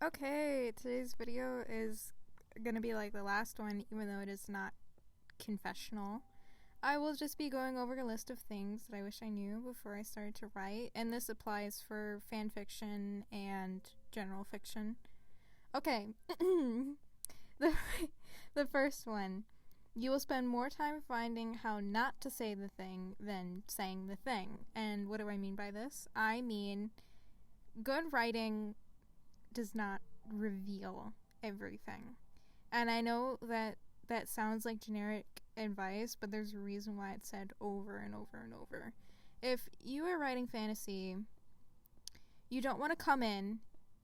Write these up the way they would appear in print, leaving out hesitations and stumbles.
Okay, today's video is gonna be like the last one, even though it is not confessional. I will just be going over a list of things that I wish I knew before I started to write, and this applies for fan fiction and general fiction. Okay, the, the first one. You will spend more time finding how not to say the thing than saying the thing. And what do I mean by this? I mean, good writing does not reveal everything. And I know that that sounds like generic advice, but there's a reason why it's said over and over and over. If you are writing fantasy, you don't want to come in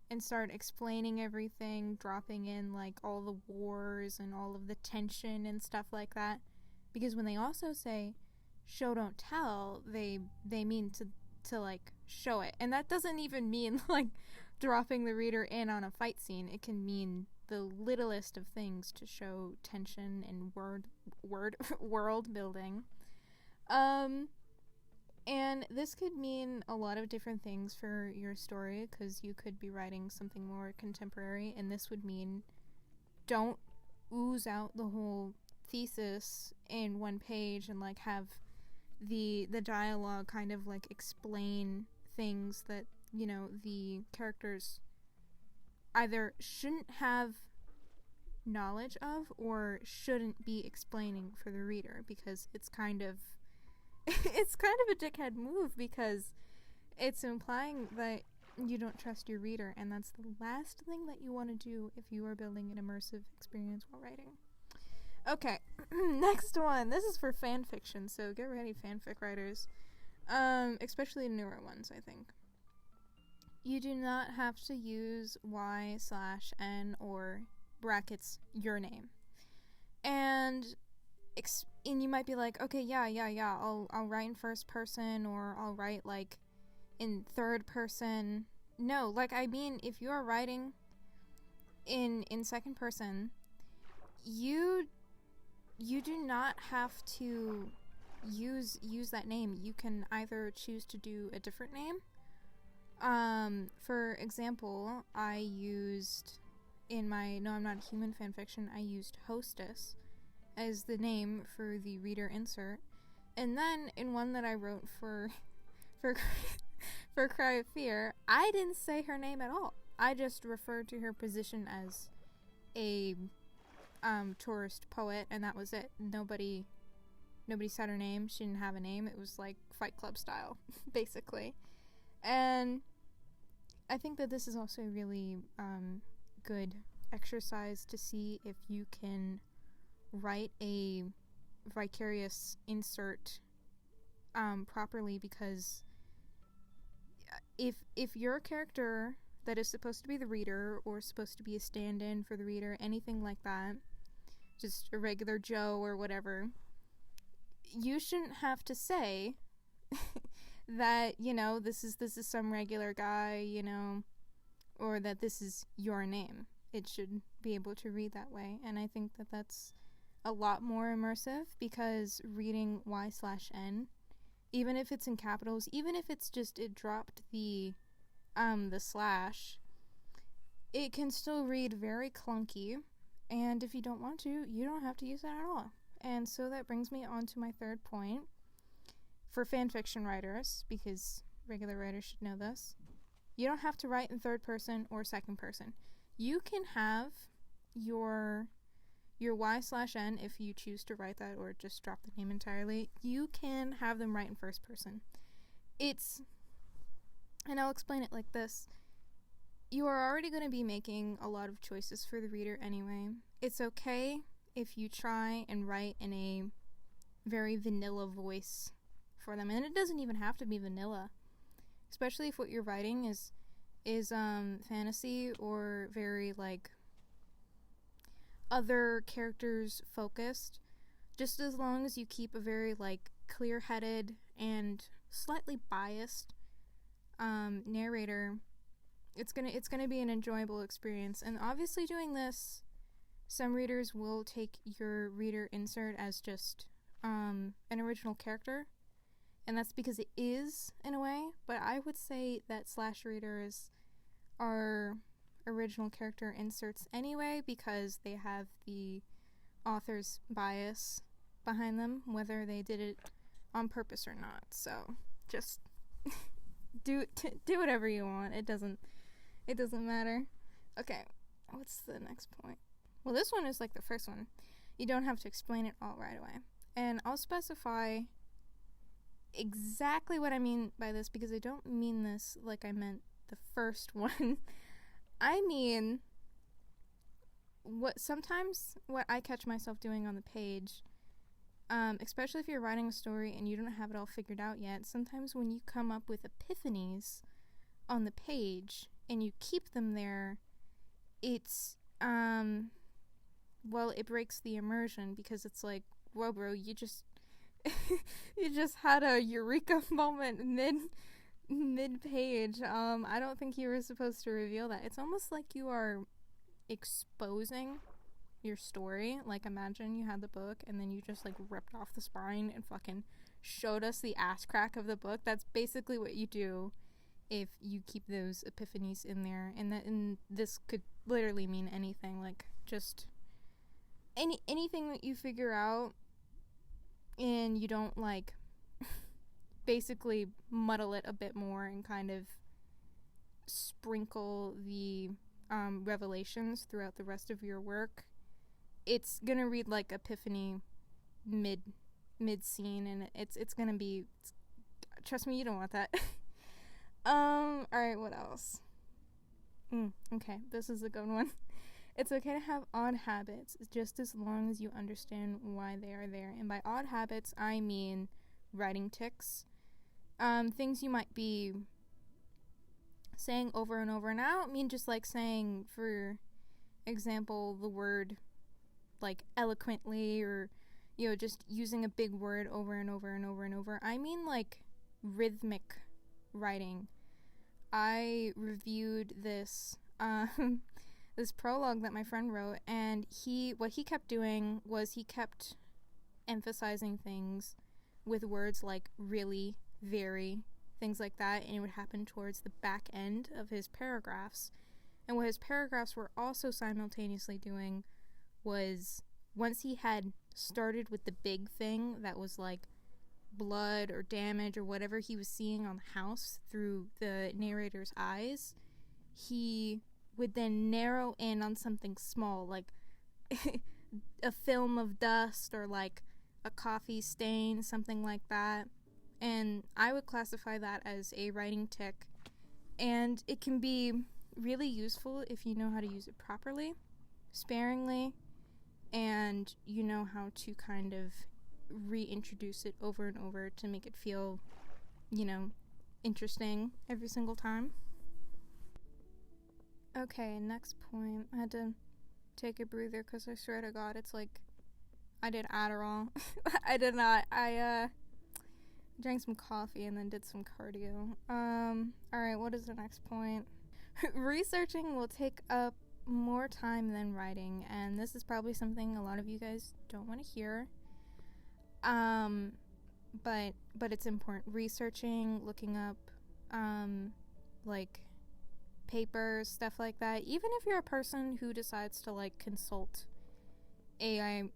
and start explaining everything, dropping in like all the wars and all of the tension and stuff like that. Because when they also say show don't tell, they mean to like show it. And that doesn't even mean like dropping the reader in on a fight scene. It can mean the littlest of things to show tension and world building. And this could mean a lot of different things for your story, because you could be writing something more contemporary, and this would mean don't ooze out the whole thesis in one page and like have the dialogue kind of like explain things that, you know, the characters either shouldn't have knowledge of or shouldn't be explaining for the reader, because it's kind of it's kind of a dickhead move, because it's implying that you don't trust your reader, and that's the last thing that you want to do if you are building an immersive experience while writing. Okay, next one. This is for fan fiction, so get ready, fanfic writers. Especially newer ones, I think. You do not have to use y/n or brackets your name. And you might be like, okay, yeah, I'll write in first person, or I'll write like in third person. No, like, I mean, if you're writing in second person, you do not have to use that name. You can either choose to do a different name. For example, I used in my No I'm Not a Human fanfiction, I used Hostess as the name for the reader insert. And then in one that I wrote for for Cry of Fear, I didn't say her name at all. I just referred to her position as a tourist poet, and that was it. Nobody said her name. She didn't have a name. It was like Fight Club style, basically. And I think that this is also a really good exercise to see if you can write a vicarious insert properly, because if your character that is supposed to be the reader, or supposed to be a stand-in for the reader, anything like that, just a regular Joe or whatever, you shouldn't have to say that, you know, this is some regular guy, you know, or that this is your name. It should be able to read that way, and I think that that's a lot more immersive, because reading y/n, even if it's in capitals, even if it's just it dropped the slash, it can still read very clunky, and if you don't want to, you don't have to use that at all. And so that brings me on to my third point for fanfiction writers, because regular writers should know this. You don't have to write in third person or second person. You can have your y/n, if you choose to write that, or just drop the name entirely, you can have them write in first person. And I'll explain it like this. You are already going to be making a lot of choices for the reader anyway. It's okay if you try and write in a very vanilla voice for them, and it doesn't even have to be vanilla, especially if what you're writing is fantasy or very like other characters focused. Just as long as you keep a very like clear-headed and slightly biased narrator, it's gonna be an enjoyable experience. And obviously, doing this, some readers will take your reader insert as just an original character, and that's because it is, in a way. But I would say that slash readers are a original character inserts anyway, because they have the author's bias behind them, whether they did it on purpose or not. So just do whatever you want. It doesn't matter. Okay, what's the next point? Well, this one is like the first one. You don't have to explain it all right away. And I'll specify exactly what I mean by this, because I don't mean this like I meant the first one. I mean, what I catch myself doing on the page, especially if you're writing a story and you don't have it all figured out yet, sometimes when you come up with epiphanies on the page and you keep them there, it's, well, it breaks the immersion, because it's like, whoa, bro, you just had a eureka moment mid-page. I don't think you were supposed to reveal that. It's almost like you are exposing your story. Like, imagine you had the book and then you just, like, ripped off the spine and fucking showed us the ass crack of the book. That's basically what you do if you keep those epiphanies in there. And this could literally mean anything. Like, just anything that you figure out and you don't, like, basically muddle it a bit more and kind of sprinkle the revelations throughout the rest of your work, it's gonna read like epiphany mid scene, and it's gonna be, trust me, you don't want that. Alright, what else? Okay, this is a good one. It's okay to have odd habits, just as long as you understand why they are there. And by odd habits, I mean writing tics. Things you might be saying over and over. And I don't mean just like saying, for example, the word like eloquently, or, you know, just using a big word over and over and over and over. I mean like rhythmic writing. I reviewed this this prologue that my friend wrote, and what he kept doing was he kept emphasizing things with words like really, very, things like that, and it would happen towards the back end of his paragraphs. And what his paragraphs were also simultaneously doing was, once he had started with the big thing that was like blood or damage or whatever he was seeing on the house through the narrator's eyes, he would then narrow in on something small, like a film of dust or like a coffee stain, something like that. And I would classify that as a writing tic, and it can be really useful if you know how to use it properly, sparingly, and you know how to kind of reintroduce it over and over to make it feel, you know, interesting every single time. Okay, next point. I had to take a breather because I swear to God, it's like I did Adderall. I did not. I drank some coffee and then did some cardio. Alright, what is the next point? Researching will take up more time than writing, and this is probably something a lot of you guys don't want to hear. But it's important. Researching, looking up, like papers, stuff like that. Even if you're a person who decides to like consult AI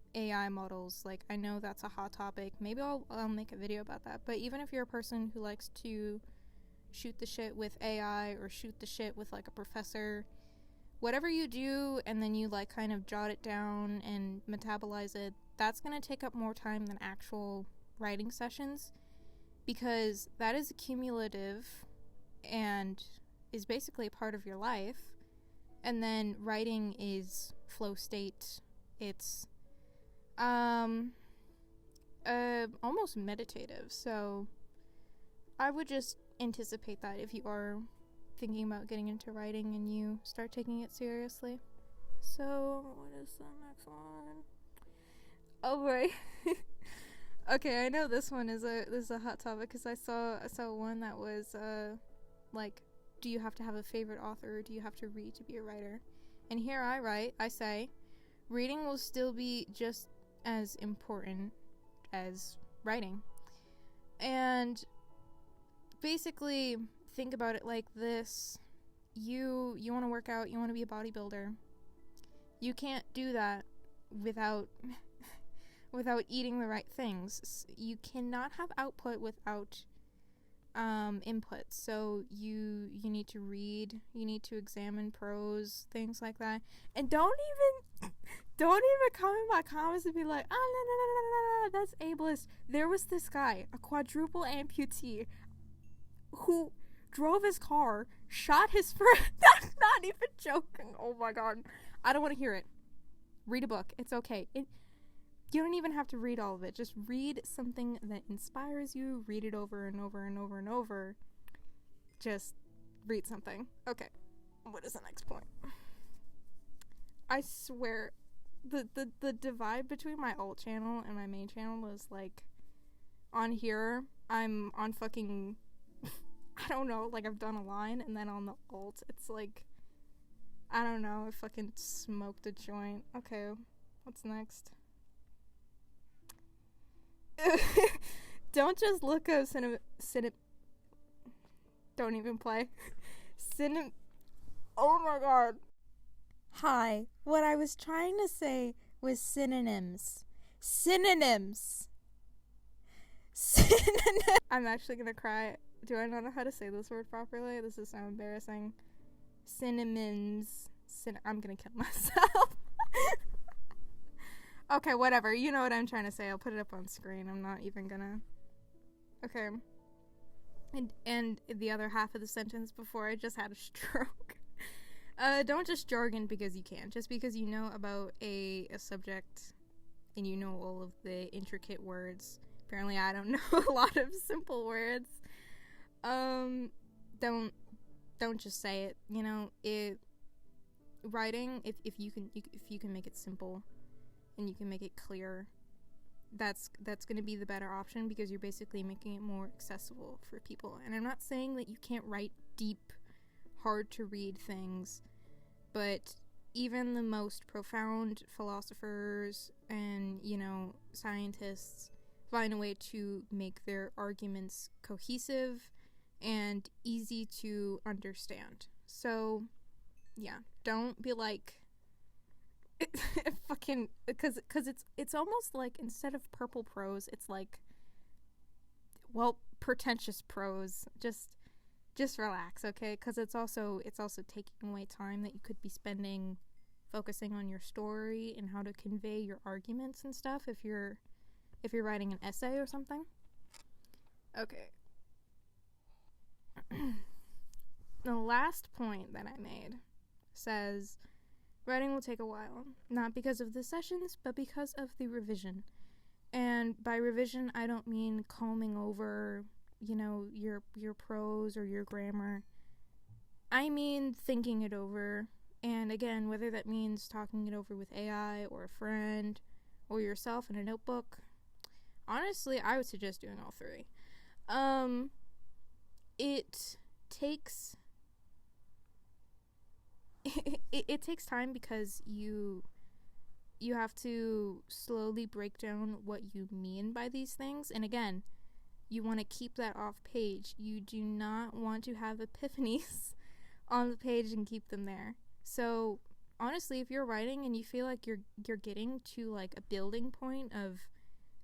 models, like I know that's a hot topic. Maybe I'll make a video about that. But even if you're a person who likes to shoot the shit with AI or shoot the shit with like a professor, whatever you do and then you like kind of jot it down and metabolize it, that's going to take up more time than actual writing sessions, because that is cumulative and is basically a part of your life. And then writing is flow state. It's almost meditative. So I would just anticipate that if you are thinking about getting into writing and you start taking it seriously. So what is the next one? Oh boy. Okay, I know this one is a hot topic because I saw one that was like, do you have to have a favorite author, or do you have to read to be a writer? And here I say, reading will still be just as important as writing. And basically, think about it like this. you want to work out, you want to be a bodybuilder. You can't do that without eating the right things. You cannot have output without input. So you need to read, you need to examine prose, things like that. And don't even come in my comments and be like, oh, no, that's ableist. There was this guy, a quadruple amputee, who drove his car, shot his friend. That's not even joking. Oh my god. I don't want to hear it. Read a book. It's okay. You don't even have to read all of it. Just read something that inspires you. Read it over and over and over and over. Just read something. Okay. What is the next point? I swear, the divide between my alt channel and my main channel is like, on here, I'm on fucking, I don't know, like I've done a line, and then on the alt, it's like, I don't know, I fucking smoked a joint. Okay, what's next? Don't just look up don't even play. Oh my god. Hi, what I was trying to say was synonyms. Synonyms. I'm actually gonna cry. Do I not know how to say this word properly? This is so embarrassing. Synonyms. I'm gonna kill myself. Okay, whatever. You know what I'm trying to say. I'll put it up on screen. I'm not even gonna... Okay. And the other half of the sentence before I just had a stroke. Don't just jargon because you can. Just because you know about a subject and you know all of the intricate words. Apparently I don't know a lot of simple words. Don't just say it. You know, writing, if you can make it simple and you can make it clear, that's going to be the better option, because you're basically making it more accessible for people. And I'm not saying that you can't write deep, hard to read things, but even the most profound philosophers and, you know, scientists find a way to make their arguments cohesive and easy to understand. So yeah, don't be like fucking, because it's almost like, instead of purple prose, it's like, well, pretentious prose. Just relax, okay? Because it's also taking away time that you could be spending focusing on your story and how to convey your arguments and stuff if you're writing an essay or something. Okay. The last point that I made says, writing will take a while, not because of the sessions, but because of the revision. And by revision, I don't mean combing over, you know, your prose or your grammar. I mean thinking it over. And again, whether that means talking it over with AI or a friend or yourself in a notebook. Honestly, I would suggest doing all three. It takes it takes time, because you have to slowly break down what you mean by these things. And again, you want to keep that off page. You do not want to have epiphanies on the page and keep them there. So honestly, if you're writing and you feel like you're getting to like a building point of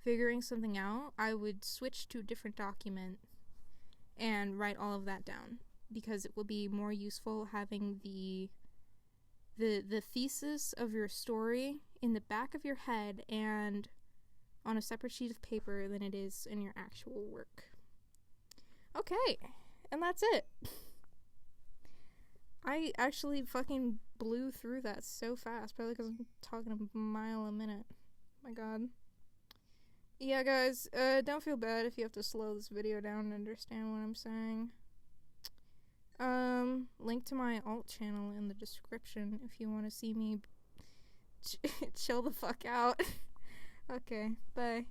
figuring something out, I would switch to a different document and write all of that down, because it will be more useful having the thesis of your story in the back of your head and on a separate sheet of paper than it is in your actual work. Okay, and that's it. I actually fucking blew through that so fast, probably because I'm talking a mile a minute. My god. Yeah, guys, don't feel bad if you have to slow this video down to understand what I'm saying. Link to my alt channel in the description if you want to see me chill the fuck out. Okay, bye.